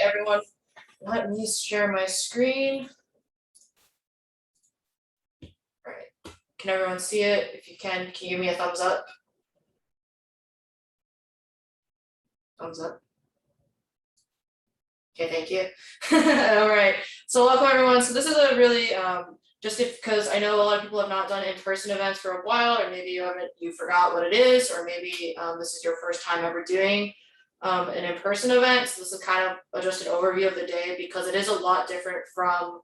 everyone, let me share my screen. All right, can everyone see it? If you can you give me a thumbs up? Thumbs up. Okay, thank you. All right, so welcome everyone. So this is a really, just because I know a lot of people have not done in-person events for a while, or maybe you forgot what it is, or maybe this is your first time ever doing an in-person event. So this is kind of just an overview of the day, because it is a lot different from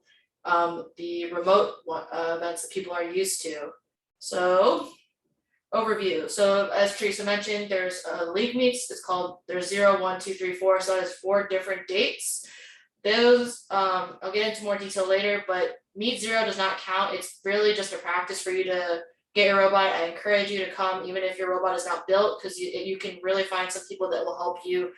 the remote events that people are used to. So overview. So as Teresa mentioned, there's league meets. There's 0, 1, 2, 3, 4. So that is 4 different dates. Those I'll get into more detail later, but meet 0 does not count. It's really just a practice for you to get your robot. I encourage you to come even if your robot is not built, because you can really find some people that will help you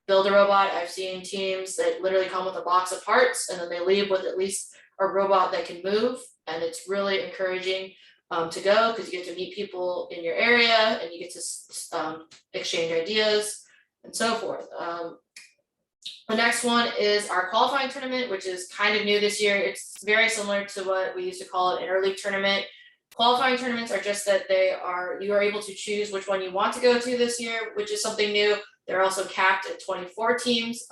build a robot. I've seen teams that literally come with a box of parts and then they leave with at least a robot that can move, and it's really encouraging to go, because you get to meet people in your area and you get to exchange ideas and so forth. The next one is our qualifying tournament, which is kind of new this year. It's very similar to what we used to call an interleague tournament. Qualifying tournaments are just that you are able to choose which one you want to go to this year, which is something new. They're also capped at 24 teams.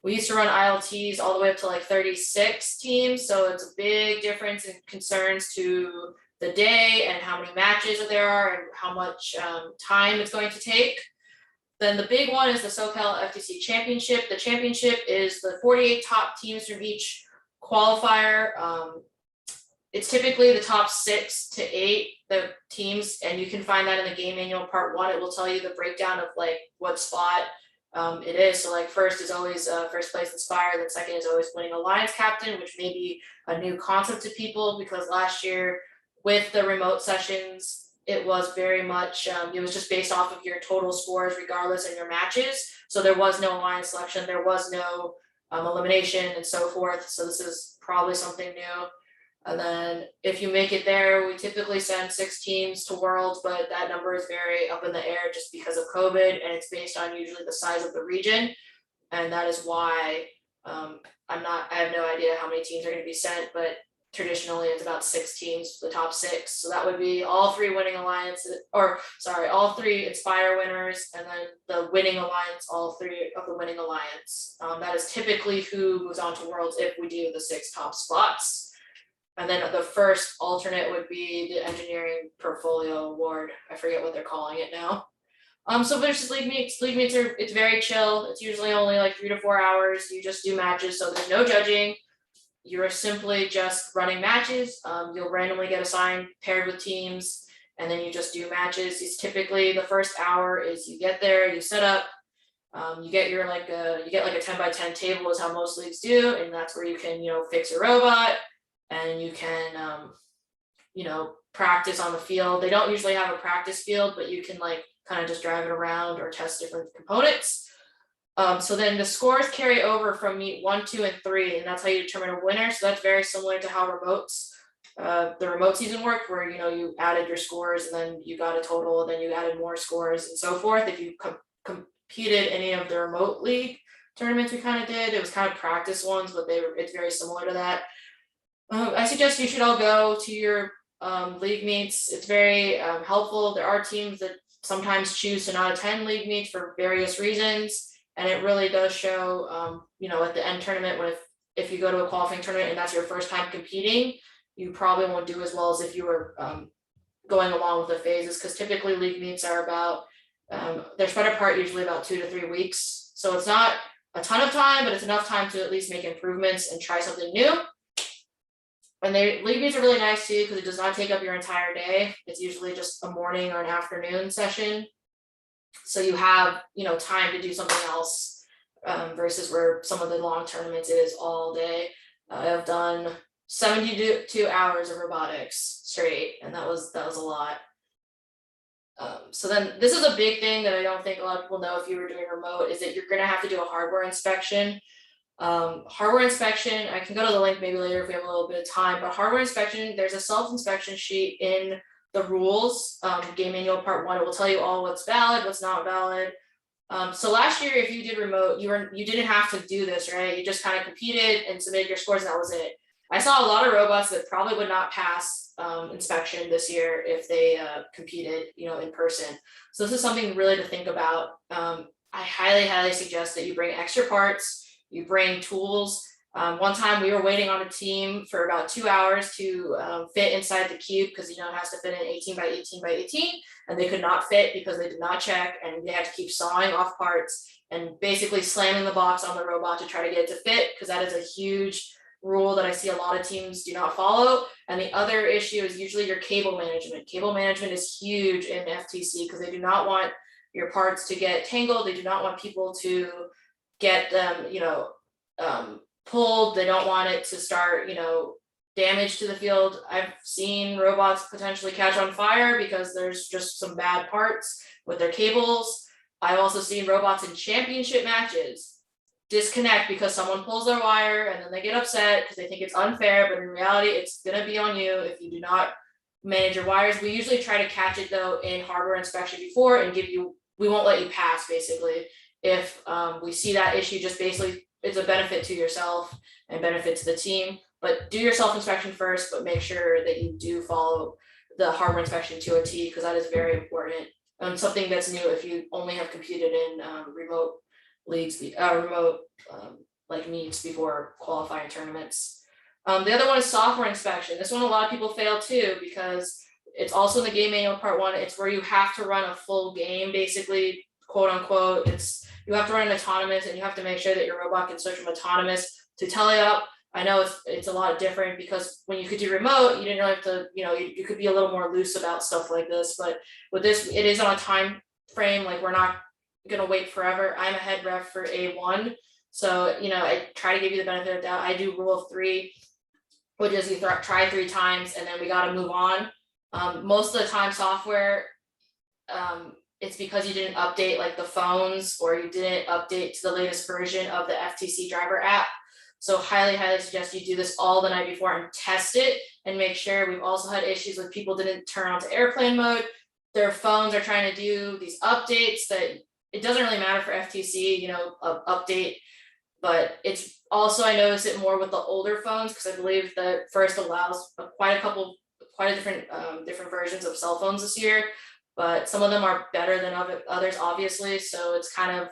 We used to run ILTs all the way up to like 36 teams, so it's a big difference in concerns to the day and how many matches there are and how much time it's going to take. Then the big one is the SoCal FTC Championship. The championship is the 48 top teams from each qualifier. It's typically the top 6 to 8 the teams, and you can find that in the game manual part 1. It will tell you the breakdown of like what spot it is. So like first is always first place Inspire, then second is always winning alliance captain, which may be a new concept to people, because last year with the remote sessions, it was very much it was just based off of your total scores regardless in your matches. So there was no alliance selection, there was no elimination and so forth. So this is probably something new. And then if you make it there, we typically send 6 teams to Worlds, but that number is very up in the air just because of COVID, and it's based on usually the size of the region. And that is why I have no idea how many teams are going to be sent, but traditionally it's about 6 teams, the top 6. So that would be all 3 winning alliances, all 3 Inspire winners, and then the winning alliance, all 3 of the winning alliance. That is typically who moves on to Worlds if we do the 6 top spots. And then the first alternate would be the Engineering Portfolio Award. I forget what they're calling it now. So versus league meets. League meets it's very chill. It's usually only like 3 to 4 hours. You just do matches, so there's no judging. You're simply just running matches. You'll randomly get assigned paired with teams, and then you just do matches. It's typically the first hour is you get there, you set up, you get like a 10 by 10 table is how most leagues do, and that's where you can fix your robot. And you can, practice on the field. They don't usually have a practice field, but you can like kind of just drive it around or test different components. So then the scores carry over from meet 1, 2, and 3, and that's how you determine a winner. So that's very similar to how the remote season worked, where you added your scores and then you got a total, and then you added more scores and so forth. If you competed any of the remote league tournaments we kind of did, it was kind of practice ones, but it's very similar to that. I suggest you should all go to your league meets. It's very helpful. There are teams that sometimes choose to not attend league meets for various reasons, and it really does show, at the end tournament, if you go to a qualifying tournament and that's your first time competing, you probably won't do as well as if you were going along with the phases, because typically league meets are about, they're spread apart usually about 2 to 3 weeks. So it's not a ton of time, but it's enough time to at least make improvements and try something new. And league meets are really nice too, because it does not take up your entire day. It's usually just a morning or an afternoon session. So you have, time to do something else, versus where some of the long tournaments it is all day. I've done 72 hours of robotics straight, and that was a lot. So then this is a big thing that I don't think a lot of people know if you were doing remote, is that you're going to have to do a hardware inspection. Hardware inspection, I can go to the link maybe later if we have a little bit of time, but hardware inspection, there's a self-inspection sheet in the rules, game manual part 1. It will tell you all what's valid, what's not valid. So last year, if you did remote, you didn't have to do this, right? You just kind of competed and submitted your scores, and that was it. I saw a lot of robots that probably would not pass inspection this year if they competed, in person. So this is something really to think about. I highly suggest that you bring extra parts, you bring tools. One time we were waiting on a team for about 2 hours to fit inside the cube because it has to fit in 18 by 18 by 18, and they could not fit because they did not check, and they had to keep sawing off parts and basically slamming the box on the robot to try to get it to fit, because that is a huge rule that I see a lot of teams do not follow. And the other issue is usually your cable management. Cable management is huge in FTC because they do not want your parts to get tangled. They do not want people to get them, pulled. They don't want it to start, damage to the field. I've seen robots potentially catch on fire because there's just some bad parts with their cables. I've also seen robots in championship matches disconnect because someone pulls their wire, and then they get upset because they think it's unfair, but in reality, it's gonna be on you if you do not manage your wires. We usually try to catch it though in hardware inspection before and we won't let you pass basically. If we see that issue, just basically it's a benefit to yourself and benefit to the team, but do your self-inspection first, but make sure that you do follow the hardware inspection to a T, because that is very important. And something that's new if you only have competed in remote leagues, like meets before qualifying tournaments. The other one is software inspection. This one a lot of people fail too, because it's also in the game manual part 1. It's where you have to run a full game, basically, quote unquote. You have to run an autonomous, and you have to make sure that your robot can switch from autonomous to tele-up. I know it's a lot different because when you could do remote, you didn't really have to, you could be a little more loose about stuff like this. But with this, it is on a time frame. Like, we're not gonna wait forever. I'm a head ref for A1, so I try to give you the benefit of the doubt. I do rule of 3, which is you try 3 times and then we got to move on. Most of the time, software, it's because you didn't update like the phones, or you didn't update to the latest version of the FTC driver app. So highly suggest you do this all the night before and test it and make sure. We've also had issues with people didn't turn on to airplane mode. Their phones are trying to do these updates that it doesn't really matter for FTC, update, but it's also, I notice it more with the older phones, because I believe that first allows quite a different versions of cell phones this year, but some of them are better than others, obviously. So it's kind of,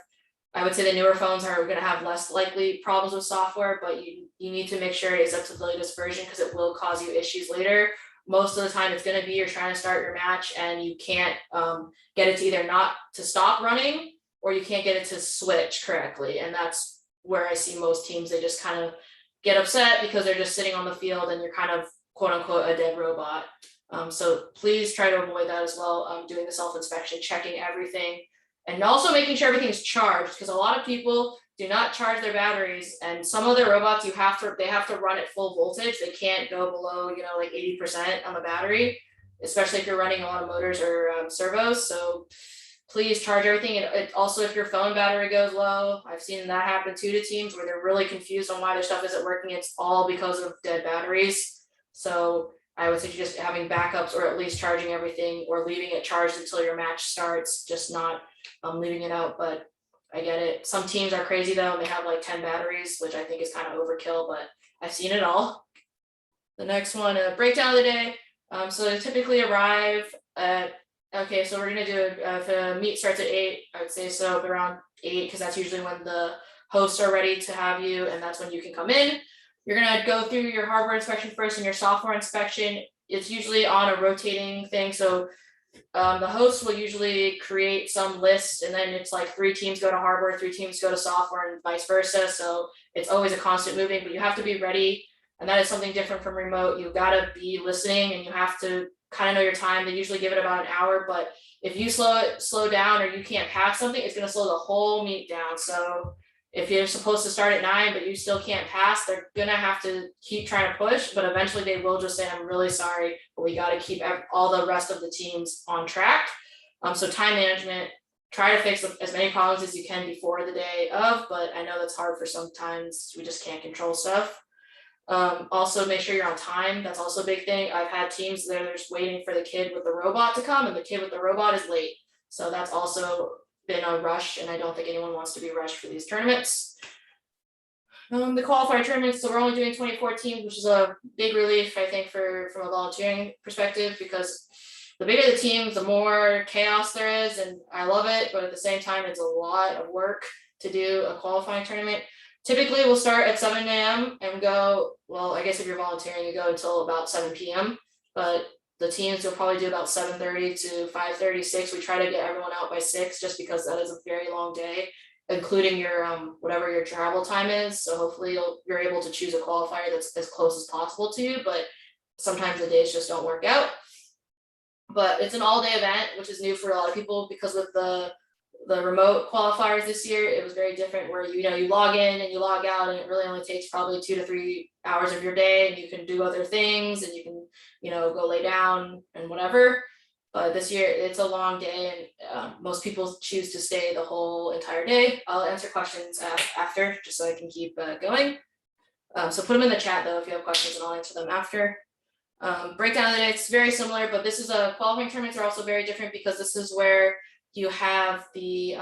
I would say the newer phones are going to have less likely problems with software, but you need to make sure it's up to the latest version, because it will cause you issues later. Most of the time it's going to be you're trying to start your match and you can't get it to either not to stop running, or you can't get it to switch correctly. And that's where I see most teams, they just kind of get upset because they're just sitting on the field and you're kind of quote unquote a dead robot. So please try to avoid that as well. Doing the self-inspection, checking everything, and also making sure everything is charged, because a lot of people do not charge their batteries, and some of their robots they have to run at full voltage. They can't go below like 80% on the battery, especially if you're running a lot of motors or servos. So please charge everything. And also, if your phone battery goes low, I've seen that happen too to teams where they're really confused on why their stuff isn't working. It's all because of dead batteries. So I would suggest having backups, or at least charging everything, or leaving it charged until your match starts, just not leaving it out. But I get it. Some teams are crazy though, and they have like 10 batteries, which I think is kind of overkill, but I've seen it all. The next one, breakdown of the day. So they typically arrive at, okay, so we're gonna do it, if a meet starts at 8, I would say so around 8, because that's usually when the hosts are ready to have you, and that's when you can come in. You're gonna go through your hardware inspection first and your software inspection. It's usually on a rotating thing, so the host will usually create some list, and then it's like 3 teams go to hardware, 3 teams go to software, and vice versa. So it's always a constant moving, but you have to be ready, and that is something different from remote. You gotta be listening, and you have to kind of know your time. They usually give it about an hour, but if you slow down or you can't pass something, it's gonna slow the whole meet down. So if you're supposed to start at 9, but you still can't pass, they're gonna have to keep trying to push, but eventually they will just say, I'm really sorry, but we gotta keep all the rest of the teams on track. So time management, try to fix as many problems as you can before the day of, but I know that's hard for sometimes, we just can't control stuff. Also make sure you're on time. That's also a big thing. I've had teams that are just waiting for the kid with the robot to come, and the kid with the robot is late. So that's also been a rush, and I don't think anyone wants to be rushed for these tournaments. The qualifier tournaments, so we're only doing 24 teams, which is a big relief, I think, from a volunteering perspective, because the bigger the teams, the more chaos there is, and I love it, but at the same time, it's a lot of work to do a qualifying tournament. Typically, we'll start at 7 a.m. and go, well, I guess if you're volunteering, you go until about 7 p.m., but the teams will probably do about 7:30 to 5:30, 6. We try to get everyone out by 6, just because that is a very long day, including your whatever your travel time is. So hopefully you're able to choose a qualifier that's as close as possible to you, but sometimes the days just don't work out. But it's an all-day event, which is new for a lot of people, because with the remote qualifiers this year, it was very different, where you log in and you log out, and it really only takes probably 2 to 3 hours of your day, and you can do other things, and you can go lay down and whatever. But this year it's a long day, and most people choose to stay the whole entire day. I'll answer questions after, just so I can keep going. So put them in the chat though if you have questions, and I'll answer them after. Breakdown of the day, it's very similar, but this is qualifying tournaments are also very different, because this is where you have the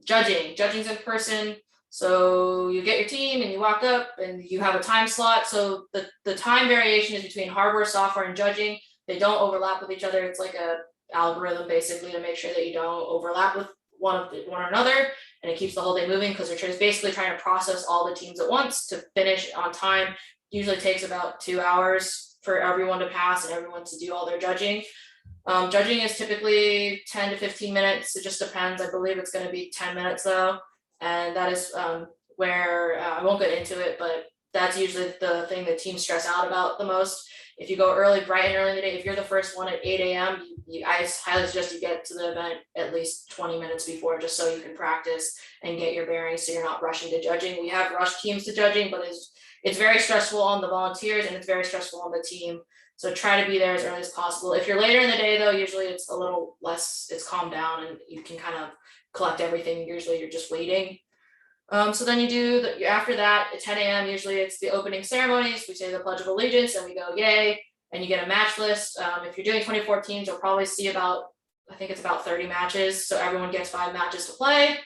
judging's in person. So you get your team and you walk up and you have a time slot. So the time variation is between hardware, software, and judging. They don't overlap with each other. It's like a algorithm basically to make sure that you don't overlap with one another, and it keeps the whole day moving, because they're just basically trying to process all the teams at once to finish on time. Usually takes about 2 hours for everyone to pass and everyone to do all their judging. Judging is typically 10 to 15 minutes. It just depends. I believe it's going to be 10 minutes though. And that is where I won't get into it, but that's usually the thing that teams stress out about the most. If you go bright and early in the day, if you're the first one at 8 a.m., I highly suggest you get to the event at least 20 minutes before, just so you can practice and get your bearings, so you're not rushing to judging. We have rushed teams to judging, but it's very stressful on the volunteers, and it's very stressful on the team. So try to be there as early as possible. If you're later in the day though, usually it's a little less, it's calmed down, and you can kind of collect everything. Usually you're just waiting. So then you do after that at 10 a.m. usually it's the opening ceremonies. We say the Pledge of Allegiance and we go yay, and you get a match list. If you're doing 24 teams, you'll probably see I think it's about 30 matches. So everyone gets 5 matches to play,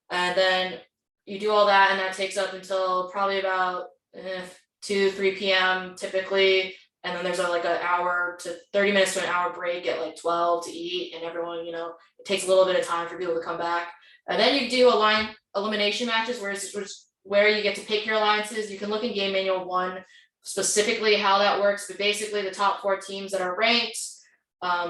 and then you do all that, and that takes up until probably about 2, 3 p.m. typically. And then there's like an hour to 30 minutes to an hour break at like 12 to eat, and everyone, it takes a little bit of time for people to come back. And then you do line elimination matches, where you get to pick your alliances. You can look in Game Manual 1 specifically how that works, but basically the top 4 teams that are ranked,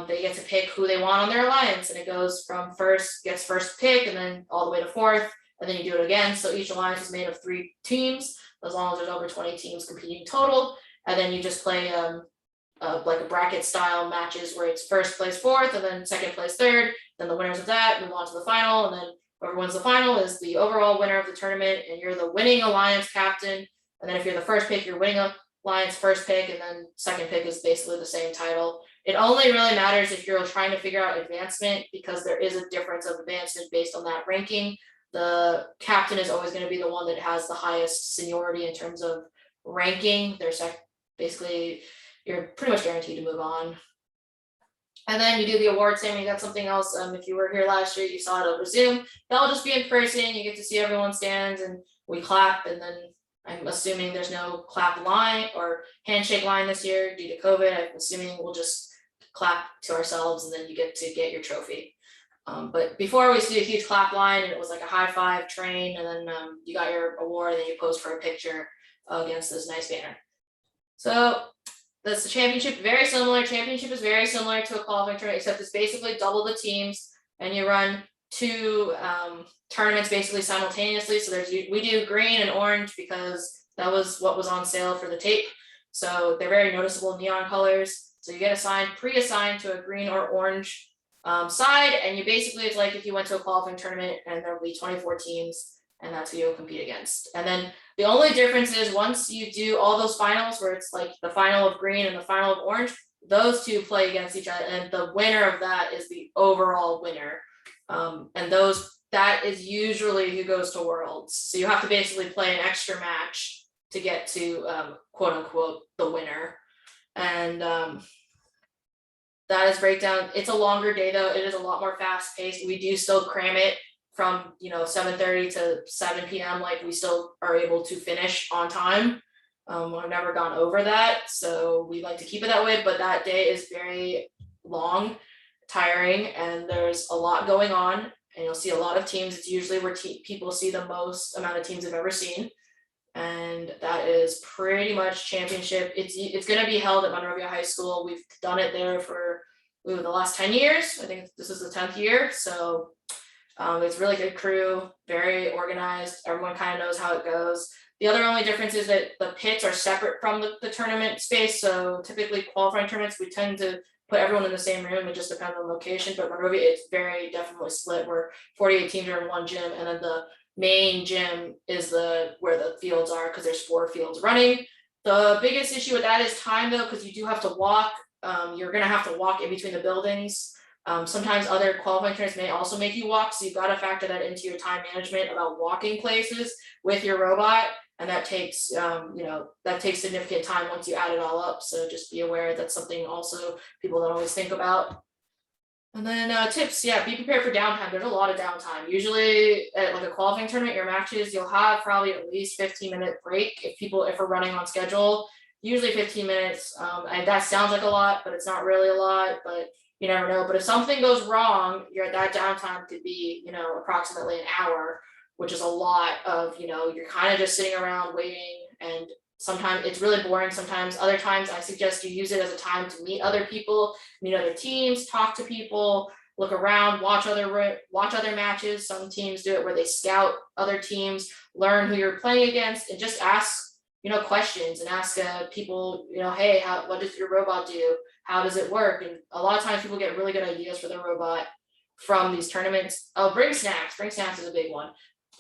they get to pick who they want on their alliance, and it goes from gets first pick, and then all the way to 4th, and then you do it again. So each alliance is made of 3 teams, as long as there's over 20 teams competing total. And then you just play like a bracket style matches, where it's first place 4th, and then second place 3rd. Then the winners of that move on to the final, and then whoever wins the final is the overall winner of the tournament, and you're the winning alliance captain. And then if you're the first pick, you're winning alliance first pick, and then second pick is basically the same title. It only really matters if you're trying to figure out advancement, because there is a difference of advancement based on that ranking. The captain is always going to be the one that has the highest seniority in terms of ranking. Basically, you're pretty much guaranteed to move on. And then you do the award ceremony. That's something else. If you were here last year, you saw it over Zoom. That'll just be in person. You get to see everyone stands, and we clap. And then I'm assuming there's no clap line or handshake line this year due to COVID. I'm assuming we'll just clap to ourselves, and then you get to get your trophy. But before we used to do a huge clap line, and it was like a high five train, and then you got your award, and then you posed for a picture against this nice banner. So that's the championship. Very similar. Championship is very similar to a qualifying tournament, except it's basically double the teams, and you run 2 tournaments basically simultaneously. So we do green and orange, because that was what was on sale for the tape. So they're very noticeable neon colors. So you get pre-assigned to a green or orange side, and you basically, it's like if you went to a qualifying tournament, and there'll be 24 teams, and that's who you'll compete against. And then the only difference is, once you do all those finals, where it's like the final of green and the final of orange, those 2 play against each other, and the winner of that is the overall winner. And that is usually who goes to Worlds. So you have to basically play an extra match to get to quote unquote the winner. And that is breakdown. It's a longer day though. It is a lot more fast paced. We do still cram it from 7:30 to 7 p.m. Like we still are able to finish on time. I've never gone over that, so we like to keep it that way. But that day is very long, tiring, and there's a lot going on. And you'll see a lot of teams. It's usually where people see the most amount of teams they've ever seen. And that is pretty much championship. It's going to be held at Monrovia High School. We've done it there for the last 10 years. I think this is the 10th year. So it's really good crew, very organized. Everyone kind of knows how it goes. The other only difference is that the pits are separate from the tournament space. So typically qualifying tournaments, we tend to put everyone in the same room. It just depends on location. But Monrovia, it's very definitely split where 48 teams are in one gym, and then the main gym is where the fields are, because there's 4 fields running. The biggest issue with that is time though, because you do have to walk. You're gonna have to walk in between the buildings. Sometimes other qualifying trainers may also make you walk, so you've got to factor that into your time management about walking places with your robot, and that takes that takes significant time once you add it all up. So just be aware that's something also people don't always think about. And then tips, yeah, be prepared for downtime. There's a lot of downtime. Usually at like a qualifying tournament, your matches, you'll have probably at least 15-minute break if we're running on schedule. Usually 15 minutes. And that sounds like a lot, but it's not really a lot, but you never know. But if something goes wrong, that downtime could be, approximately an hour, which is a lot of, you're kind of just sitting around waiting, and sometimes it's really boring. Sometimes other times I suggest you use it as a time to meet other people, meet other teams, talk to people, look around, watch other matches. Some teams do it where they scout other teams, learn who you're playing against, and just ask, questions, and ask people, hey, what does your robot do? How does it work? And a lot of times people get really good ideas for their robot from these tournaments. Oh, bring snacks. Bring snacks is a big one.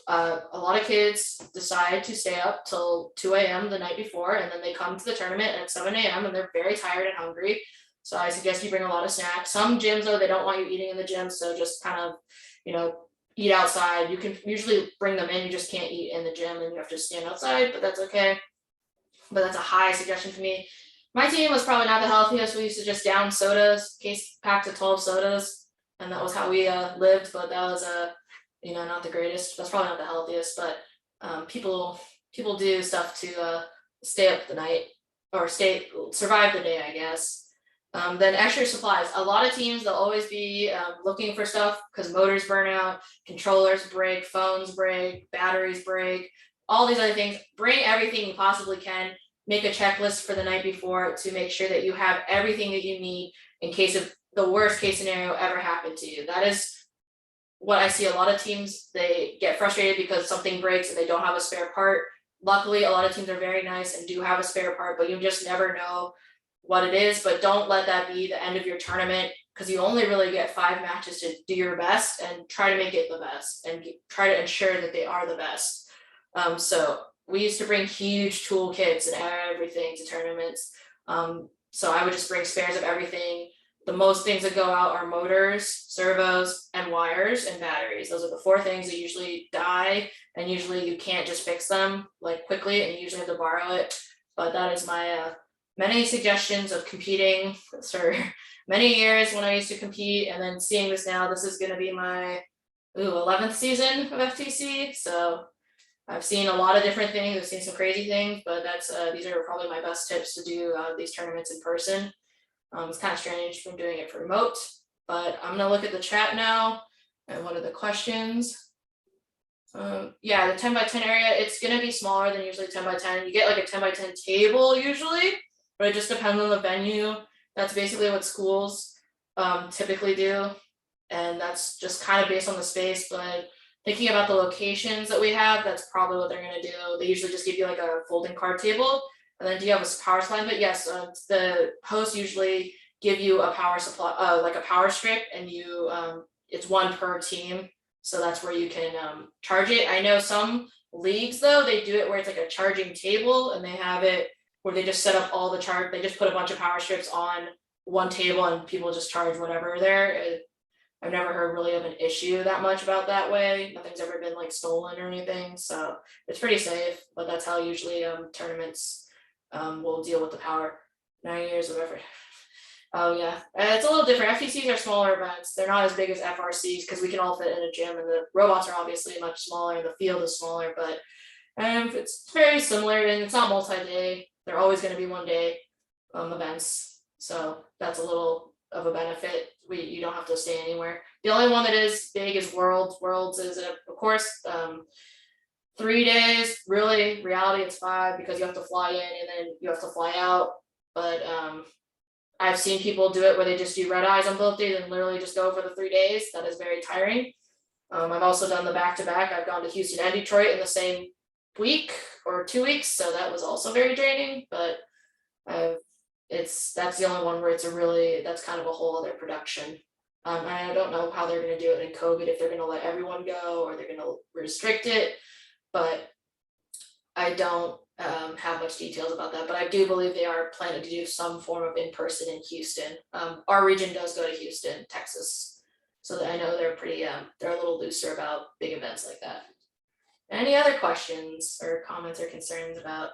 A lot of kids decide to stay up till 2 a.m. the night before, and then they come to the tournament at 7 a.m. and they're very tired and hungry. So I suggest you bring a lot of snacks. Some gyms, though, they don't want you eating in the gym, so just kind of, eat outside. You can usually bring them in, you just can't eat in the gym and you have to stand outside, but that's okay. But that's a high suggestion for me. My team was probably not the healthiest. We used to just down sodas, case packs of 12 sodas, and that was how we lived, but that was not the greatest. That's probably not the healthiest, but people do stuff to stay up the night or survive the day, I guess. Then extra supplies. A lot of teams, they'll always be looking for stuff because motors burn out, controllers break, phones break, batteries break, all these other things. Bring everything you possibly can. Make a checklist for the night before to make sure that you have everything that you need in case of the worst case scenario ever happened to you. That is what I see. A lot of teams, they get frustrated because something breaks and they don't have a spare part. Luckily, a lot of teams are very nice and do have a spare part, but you just never know what it is. But don't let that be the end of your tournament, because you only really get 5 matches to do your best and try to make it the best and try to ensure that they are the best. So we used to bring huge toolkits and everything to tournaments. So I would just bring spares of everything. The most things that go out are motors, servos, and wires and batteries. Those are the 4 things that usually die, and usually you can't just fix them like quickly, and you usually have to borrow it. But that is my many suggestions of competing for many years when I used to compete, and then seeing this now. This is going to be my 11th season of FTC, so I've seen a lot of different things. I've seen some crazy things, but these are probably my best tips to do these tournaments in person. It's kind of strange from doing it for remote, but I'm gonna look at the chat now. And what are the questions? Yeah, the 10 by 10 area, it's gonna be smaller than usually 10 by 10. You get like a 10 by 10 table usually, but it just depends on the venue. That's basically what schools typically do, and that's just kind of based on the space. But thinking about the locations that we have, that's probably what they're gonna do. They usually just give you like a folding card table. And then do you have a power supply? But yes, the hosts usually give you a power supply, like a power strip, and it's 1 per team. So that's where you can charge it. I know some leagues though, they do it where it's like a charging table, and they have it where they just set up all the charge. They just put a bunch of power strips on 1 table, and people just charge whatever there. I've never heard really of an issue that much about that way. Nothing's ever been like stolen or anything, so it's pretty safe. But that's how usually tournaments will deal with the power. 9 years of effort. Oh yeah, it's a little different. FTCs are smaller events. They're not as big as FRCs because we can all fit in a gym, and the robots are obviously much smaller, and the field is smaller. But it's very similar, and it's not multi-day. They're always going to be one day events, so that's a little of a benefit. You don't have to stay anywhere. The only one that is big is Worlds. Worlds is of course 3 days. Really, reality it's 5 because you have to fly in and then you have to fly out. But I've seen people do it where they just do red eyes on both days and literally just go for the 3 days. That is very tiring. I've also done the back-to-back. I've gone to Houston and Detroit in the same week or 2 weeks, so that was also very draining. But that's the only one where that's kind of a whole other production. I don't know how they're going to do it in COVID, if they're going to let everyone go or they're going to restrict it, but I don't have much details about that. But I do believe they are planning to do some form of in-person in Houston. Our region does go to Houston, Texas, so that I know they're they're a little looser about big events like that. Any other questions or comments or concerns about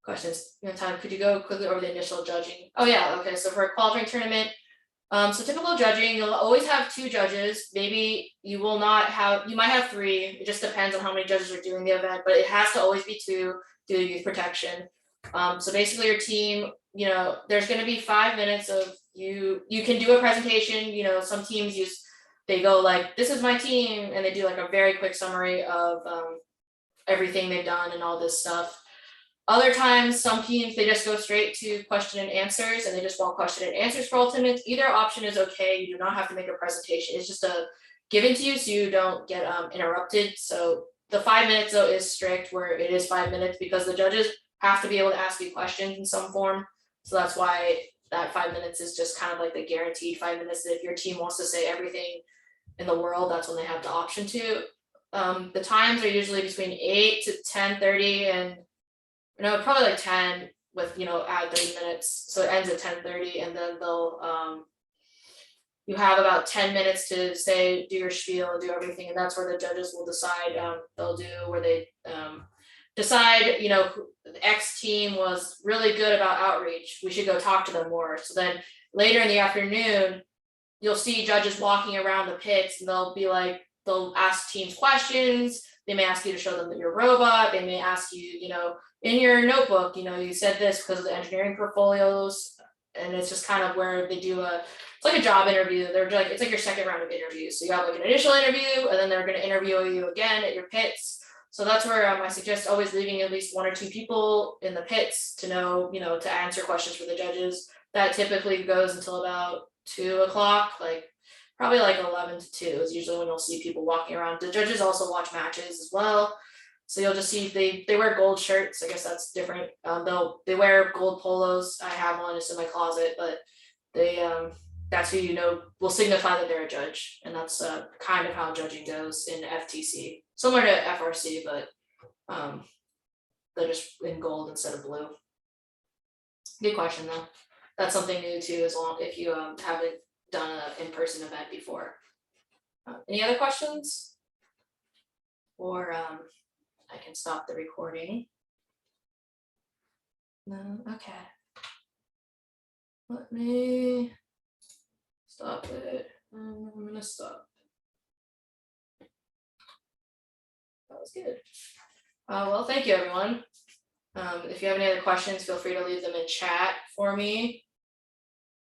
questions? Time, could you go quickly over the initial judging? Oh yeah, okay, so for a qualifying tournament, so typical judging, you'll always have 2 judges. Maybe you might have 3. It just depends on how many judges are doing the event, but it has to always be 2 due to youth protection. So basically your team, there's going to be 5 minutes of you can do a presentation. Some teams they go like, this is my team, and they do like a very quick summary of everything they've done and all this stuff. Other times, some teams, they just go straight to question and answers, and they just want question and answers for all 10 minutes. Either option is okay. You do not have to make a presentation. It's just given to you so you don't get interrupted. So the 5 minutes though is strict, where it is 5 minutes because the judges have to be able to ask you questions in some form. So that's why that 5 minutes is just kind of like the guaranteed 5 minutes. That if your team wants to say everything in the world, that's when they have the option to. The times are usually between 8 to 10:30 and probably like 10 with, add 30 minutes. So it ends at 10:30, and then you have about 10 minutes to do your spiel and do everything. And that's where the judges will decide, where they decide, the X team was really good about outreach. We should go talk to them more. So then later in the afternoon, you'll see judges walking around the pits, and they'll ask teams questions. They may ask you to show them your robot. They may ask you, in your notebook, you said this because of the engineering portfolios. And it's just kind of where they do it's like a job interview. It's like your second round of interviews. So you have like an initial interview, and then they're going to interview you again at your pits. So that's where I suggest always leaving at least 1 or 2 people in the pits to know, to answer questions for the judges. That typically goes until about 2 o'clock, probably like 11 to 2 is usually when you'll see people walking around. The judges also watch matches as well. So you'll just see they wear gold shirts. I guess that's different. They wear gold polos. I have one, it's in my closet, but that's who will signify that they're a judge. And that's kind of how judging goes in FTC. Similar to FRC, but they're just in gold instead of blue. Good question though. That's something new too, if you haven't done an in-person event before. Any other questions? Or I can stop the recording. No, okay. Let me stop it. I'm gonna stop. That was good. Well, thank you everyone. If you have any other questions, feel free to leave them in chat for me.